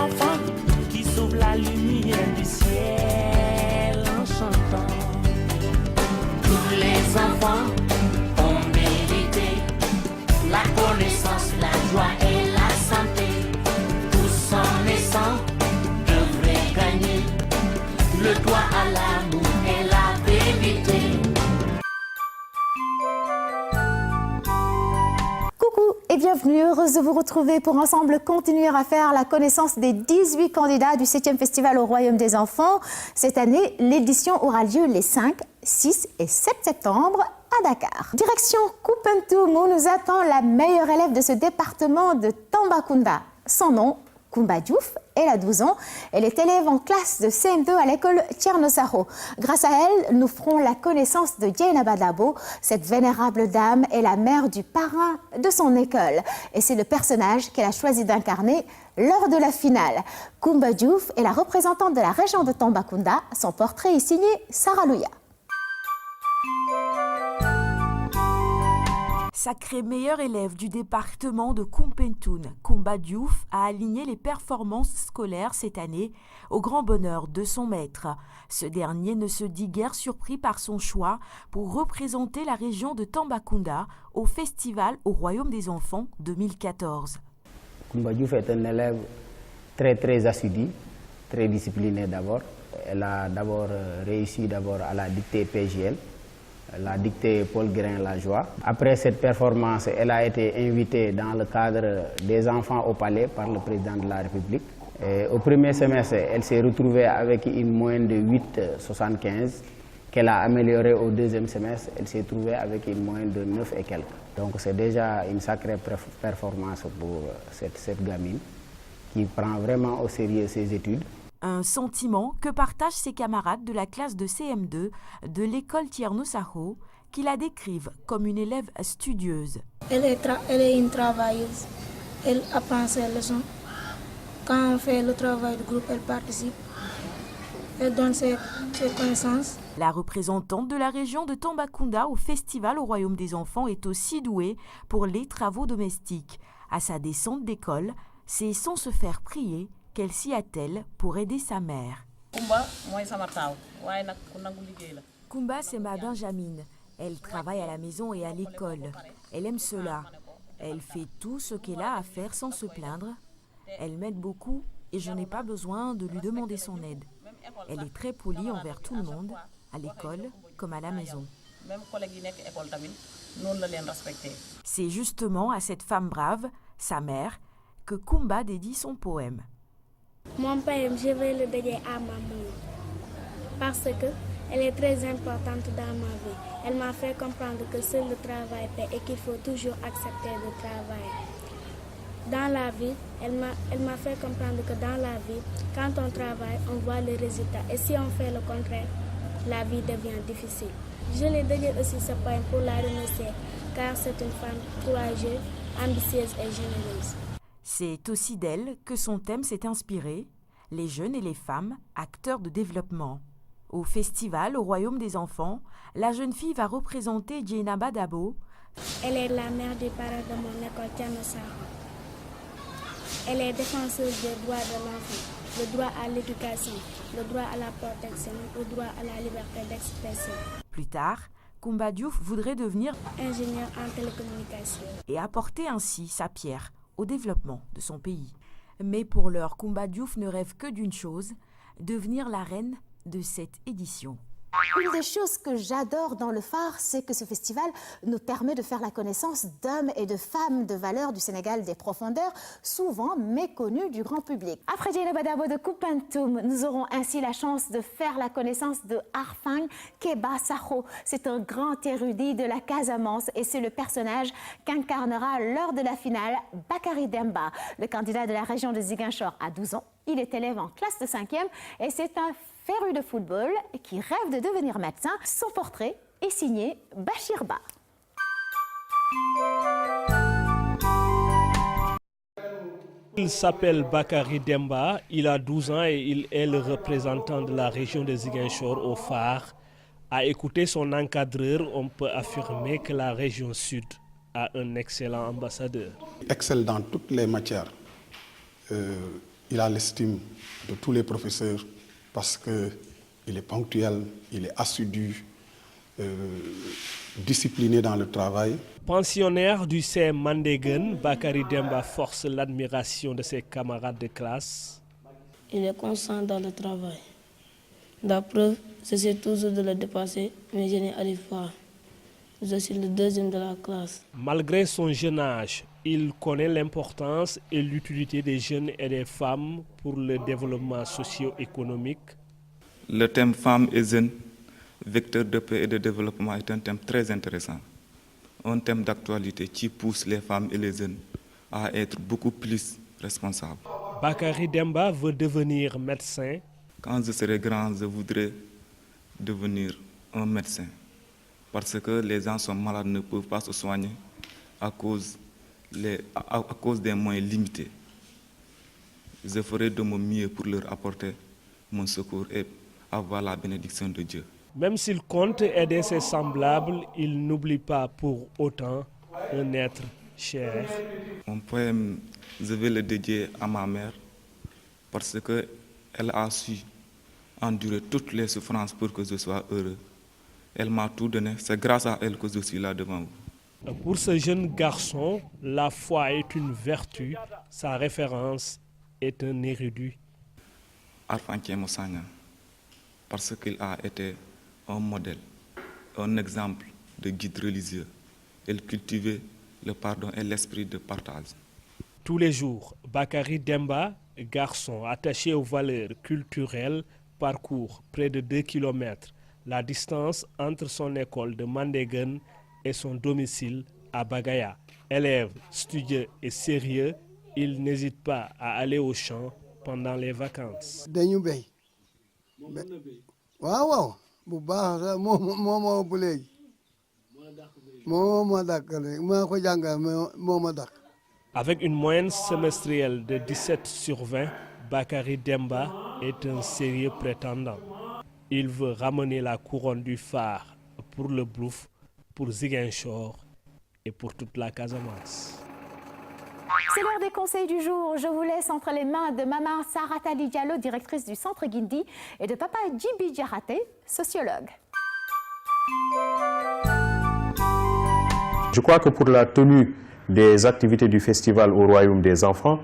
enfants qui sauvent la lumière du ciel en chantant. Tous les enfants ont mérité la connaissance, la joie et la santé. Tous en naissant devraient gagner le droit à l'amour et la vérité. Coucou et bienvenue, heureuse de vous retrouver pour ensemble continuer à faire la connaissance des 18 candidats du 7e Festival au Royaume des Enfants. Cette année, l'édition aura lieu les 5, 6 et 7 septembre à Dakar. Direction Koumpentoum où nous attend la meilleure élève de ce département de Tambacounda. Son nom, Koumba Diouf, elle a 12 ans. Elle est élève en classe de CM2 à l'école Thierno Sakho. Grâce à elle, nous ferons la connaissance de Dieynaba Dabo. Cette vénérable dame est la mère du parrain de son école. Et c'est le personnage qu'elle a choisi d'incarner lors de la finale. Koumba Diouf est la représentante de la région de Tambacounda. Son portrait est signé Sarah Louya. Sacré meilleur élève du département de Koumpentoum, Koumba Diouf a aligné les performances scolaires cette année au grand bonheur de son maître. Ce dernier ne se dit guère surpris par son choix pour représenter la région de Tambacounda au Festival au Royaume des Enfants 2014. Koumba Diouf est un élève très assidu, très discipliné d'abord. Elle a d'abord réussi à la dictée PJL. La dictée Paul Guérin-Lajoie. Après cette performance, elle a été invitée dans le cadre des enfants au palais par le président de la République. Et au premier semestre, elle s'est retrouvée avec une moyenne de 8,75 qu'elle a améliorée au deuxième semestre. Elle s'est trouvée avec une moyenne de 9 et quelques. Donc c'est déjà une sacrée performance pour cette gamine qui prend vraiment au sérieux ses études. Un sentiment que partagent ses camarades de la classe de CM2 de l'école Thierno Sakho, qui la décrivent comme une élève studieuse. Elle est une travailleuse. Elle apprend ses leçons. Quand on fait le travail de groupe, elle participe. Elle donne ses connaissances. La représentante de la région de Tambacounda au Festival au Royaume des Enfants est aussi douée pour les travaux domestiques. À sa descente d'école, c'est sans se faire prier qu'elle s'y attelle pour aider sa mère. Koumba, c'est ma Benjamine. Elle travaille à la maison et à l'école. Elle aime cela. Elle fait tout ce qu'elle a à faire sans se plaindre. Elle m'aide beaucoup et je n'ai pas besoin de lui demander son aide. Elle est très polie envers tout le monde, à l'école comme à la maison. C'est justement à cette femme brave, sa mère, que Koumba dédie son poème. Mon poème, je vais le dédier à ma maman parce qu'elle est très importante dans ma vie. Elle m'a fait comprendre que seul le travail paie et qu'il faut toujours accepter de travailler. Dans la vie, elle m'a fait comprendre que dans la vie, quand on travaille, on voit les résultats. Et si on fait le contraire, la vie devient difficile. Je l'ai dédié aussi ce poème pour la remercier car c'est une femme courageuse, ambitieuse et généreuse. C'est aussi d'elle que son thème s'est inspiré, les jeunes et les femmes, acteurs de développement. Au festival au Royaume des Enfants, la jeune fille va représenter Dieynaba Dabo. Elle est la mère du parrain de mon école Thierno Sakho. Elle est défenseuse des droits de l'enfant, le droit à l'éducation, le droit à la protection, le droit à la liberté d'expression. Plus tard, Koumba Diouf voudrait devenir ingénieur en télécommunications et apporter ainsi sa pierre au développement de son pays. Mais pour l'heure, Koumba Diouf ne rêve que d'une chose, devenir la reine de cette édition. Une des choses que j'adore dans le phare, c'est que ce festival nous permet de faire la connaissance d'hommes et de femmes de valeur du Sénégal des profondeurs, souvent méconnus du grand public. Après Dieynaba Dabo de Koumpentoum, nous aurons ainsi la chance de faire la connaissance de Arfang Keba Sakho. C'est un grand érudit de la Casamance et c'est le personnage qu'incarnera lors de la finale Bakary Demba, le candidat de la région de Ziguinchor à 12 ans. Il est élève en classe de 5e et c'est un féru de football qui rêve de devenir médecin. Son portrait est signé Bachir Ba. Il s'appelle Bakary Demba, il a 12 ans et il est le représentant de la région de Ziguinchor au phare. À écouter son encadreur, on peut affirmer que la région sud a un excellent ambassadeur. Il excelle dans toutes les matières. Il a l'estime de tous les professeurs parce qu'il est ponctuel, il est assidu, discipliné dans le travail. Pensionnaire du CM Mandegen, Bakary Demba force l'admiration de ses camarades de classe. Il est constant dans le travail. La preuve, j'essaie toujours de le dépasser, mais je n'y arrive pas. Je suis le deuxième de la classe. Malgré son jeune âge, il connaît l'importance et l'utilité des jeunes et des femmes pour le développement socio-économique. Le thème femmes et jeunes, vecteur de paix et de développement, est un thème très intéressant. Un thème d'actualité qui pousse les femmes et les jeunes à être beaucoup plus responsables. Bakary Demba veut devenir médecin. Quand je serai grand, je voudrais devenir un médecin. Parce que les gens sont malades, ne peuvent pas se soigner à cause des moyens limités. Je ferai de mon mieux pour leur apporter mon secours et avoir la bénédiction de Dieu. Même s'il compte aider ses semblables, il n'oublie pas pour autant un être cher. Mon poème, je vais le dédier à ma mère parce qu'elle a su endurer toutes les souffrances pour que je sois heureux. Elle m'a tout donné, c'est grâce à elle que je suis là devant vous. Pour ce jeune garçon, la foi est une vertu, sa référence est un érudit. Arfanké Moussagna, parce qu'il a été un modèle, un exemple de guide religieux. Il cultivait le pardon et l'esprit de partage. Tous les jours, Bakary Demba, garçon attaché aux valeurs culturelles, parcourt près de 2 km la distance entre son école de Mandegen et son domicile à Bagaya. Élève studieux et sérieux, il n'hésite pas à aller au champ pendant les vacances. Avec une moyenne semestrielle de 17 sur 20, Bakary Demba est un sérieux prétendant. Il veut ramener la couronne du phare pour le Bluff, pour Ziguinchor et pour toute la Casamance. C'est l'heure des conseils du jour. Je vous laisse entre les mains de maman Saratali Diallo, directrice du Centre Guindi, et de papa Djibi Diarate, sociologue. Je crois que pour la tenue des activités du festival au Royaume des enfants,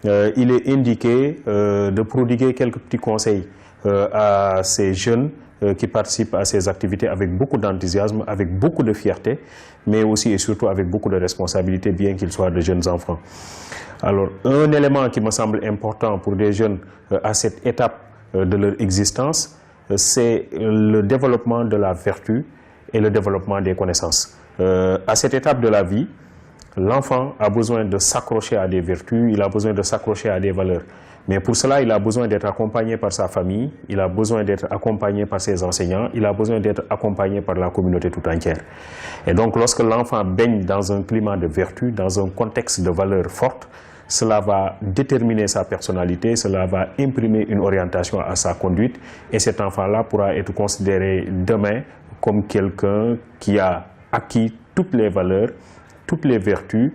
il est indiqué de prodiguer quelques petits conseils à ces jeunes qui participent à ces activités avec beaucoup d'enthousiasme, avec beaucoup de fierté, mais aussi et surtout avec beaucoup de responsabilité, bien qu'ils soient de jeunes enfants. Alors, un élément qui me semble important pour des jeunes à cette étape de leur existence, c'est le développement de la vertu et le développement des connaissances. À cette étape de la vie, l'enfant a besoin de s'accrocher à des vertus, il a besoin de s'accrocher à des valeurs. Mais pour cela, il a besoin d'être accompagné par sa famille, il a besoin d'être accompagné par ses enseignants, il a besoin d'être accompagné par la communauté tout entière. Et donc, lorsque l'enfant baigne dans un climat de vertu, dans un contexte de valeurs fortes, cela va déterminer sa personnalité, cela va imprimer une orientation à sa conduite, et cet enfant-là pourra être considéré demain comme quelqu'un qui a acquis toutes les valeurs, toutes les vertus,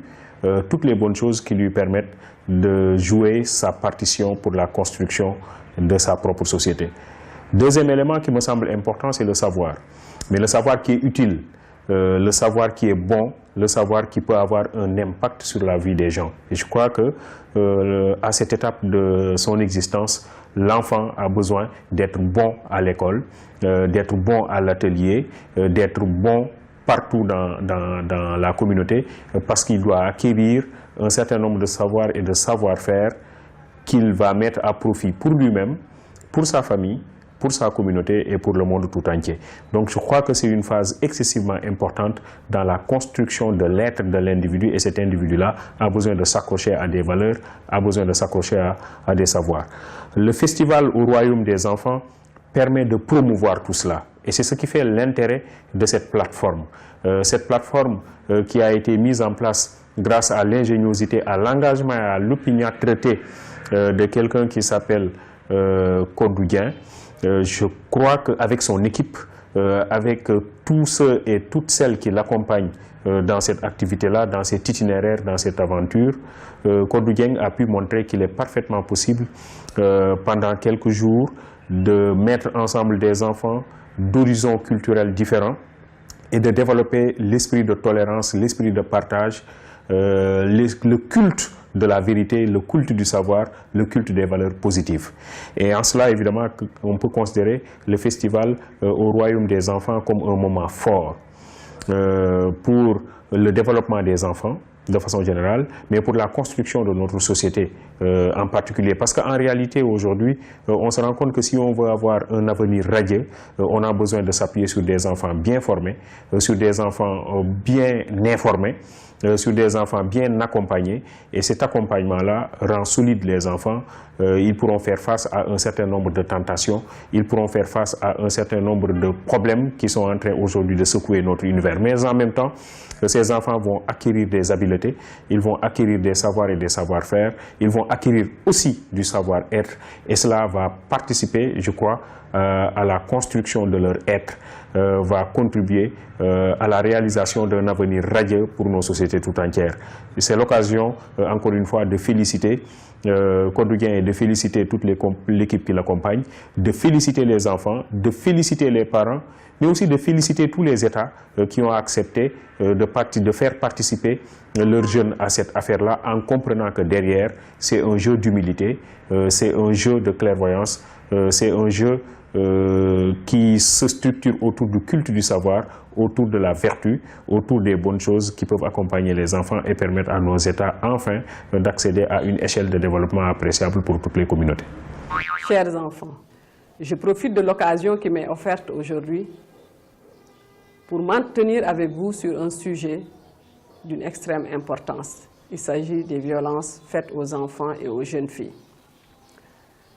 toutes les bonnes choses qui lui permettent de jouer sa partition pour la construction de sa propre société. Deuxième élément qui me semble important, c'est le savoir. Mais le savoir qui est utile, le savoir qui est bon, le savoir qui peut avoir un impact sur la vie des gens. Et je crois que à cette étape de son existence, l'enfant a besoin d'être bon à l'école, d'être bon à l'atelier, d'être bon partout dans la communauté, parce qu'il doit acquérir un certain nombre de savoirs et de savoir-faire qu'il va mettre à profit pour lui-même, pour sa famille, pour sa communauté et pour le monde tout entier. Donc je crois que c'est une phase excessivement importante dans la construction de l'être de l'individu, et cet individu-là a besoin de s'accrocher à des valeurs, a besoin de s'accrocher à des savoirs. Le festival au Royaume des enfants permet de promouvoir tout cela. Et c'est ce qui fait l'intérêt de cette plateforme. Cette plateforme qui a été mise en place grâce à l'ingéniosité, à l'engagement et à l'opiniâtreté de quelqu'un qui s'appelle Kodoudien. Je crois qu'avec son équipe, avec tous ceux et toutes celles qui l'accompagnent dans cette activité-là, dans cet itinéraire, dans cette aventure, Codou Dieng a pu montrer qu'il est parfaitement possible pendant quelques jours de mettre ensemble des enfants d'horizons culturels différents et de développer l'esprit de tolérance, l'esprit de partage, le culte de la vérité, le culte du savoir, le culte des valeurs positives. Et en cela, évidemment, on peut considérer le festival au Royaume des enfants comme un moment fort pour le développement des enfants de façon générale, mais pour la construction de notre société en particulier. Parce qu'en réalité, aujourd'hui, on se rend compte que si on veut avoir un avenir radieux, on a besoin de s'appuyer sur des enfants bien formés, sur des enfants bien informés, sur des enfants bien accompagnés. Et cet accompagnement-là rend solide les enfants. Ils pourront faire face à un certain nombre de tentations, ils pourront faire face à un certain nombre de problèmes qui sont en train aujourd'hui de secouer notre univers. Mais en même temps, ces enfants vont acquérir des habiletés, ils vont acquérir des savoirs et des savoir-faire, ils vont acquérir aussi du savoir-être. Et cela va participer, je crois, à la construction de leur être, va contribuer à la réalisation d'un avenir radieux pour nos sociétés tout entières. C'est l'occasion, encore une fois, de féliciter Codou Dieng et de féliciter toute l'équipe qui l'accompagne, de féliciter les enfants, de féliciter les parents, mais aussi de féliciter tous les États qui ont accepté de faire participer leurs jeunes à cette affaire-là, en comprenant que derrière, c'est un jeu d'humilité, c'est un jeu de clairvoyance, c'est un jeu qui se structure autour du culte du savoir, autour de la vertu, autour des bonnes choses qui peuvent accompagner les enfants et permettre à nos États enfin d'accéder à une échelle de développement appréciable pour toutes les communautés. Chers enfants, je profite de l'occasion qui m'est offerte aujourd'hui pour m'entretenir avec vous sur un sujet d'une extrême importance. Il s'agit des violences faites aux enfants et aux jeunes filles.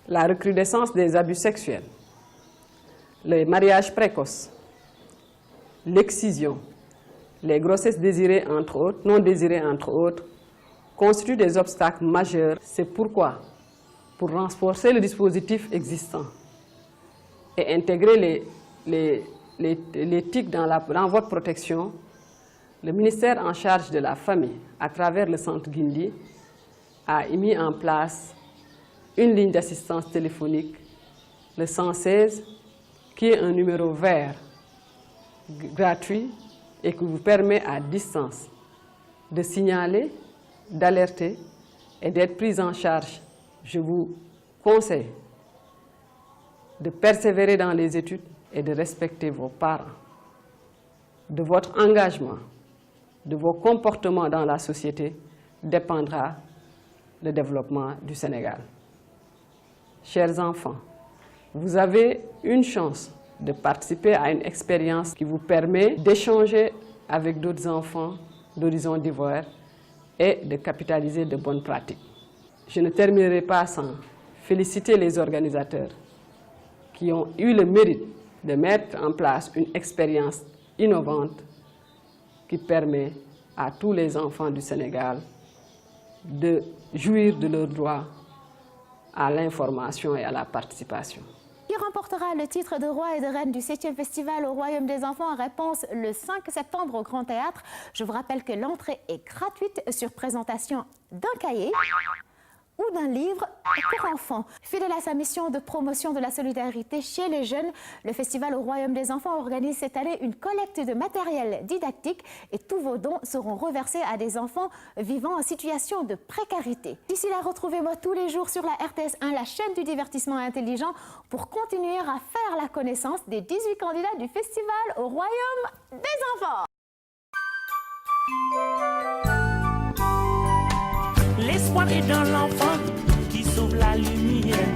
La recrudescence des abus sexuels, les mariages précoces, l'excision, les grossesses désirées entre autres, non désirées entre autres, constituent des obstacles majeurs. C'est pourquoi, pour renforcer le dispositif existant et intégrer l'éthique dans votre protection, le ministère en charge de la famille, à travers le centre Guindi, a mis en place une ligne d'assistance téléphonique, le 116, qui est un numéro vert gratuit et qui vous permet à distance de signaler, d'alerter et d'être pris en charge. Je vous conseille de persévérer dans les études et de respecter vos parents, de votre engagement, de vos comportements dans la société dépendra le développement du Sénégal. Chers enfants, vous avez une chance de participer à une expérience qui vous permet d'échanger avec d'autres enfants d'horizons divers et de capitaliser de bonnes pratiques. Je ne terminerai pas sans féliciter les organisateurs qui ont eu le mérite de mettre en place une expérience innovante qui permet à tous les enfants du Sénégal de jouir de leurs droits à l'information et à la participation. Qui remportera le titre de roi et de reine du 7e festival au Royaume des enfants? Réponse le 5 septembre au Grand Théâtre. Je vous rappelle que l'entrée est gratuite sur présentation d'un cahier ou d'un livre pour enfants. Fidèle à sa mission de promotion de la solidarité chez les jeunes, le Festival au Royaume des enfants organise cette année une collecte de matériel didactique et tous vos dons seront reversés à des enfants vivant en situation de précarité. D'ici là, retrouvez-moi tous les jours sur la RTS1, la chaîne du divertissement intelligent, pour continuer à faire la connaissance des 18 candidats du Festival au Royaume des enfants. L'espoir est dans l'enfant qui sauve la lumière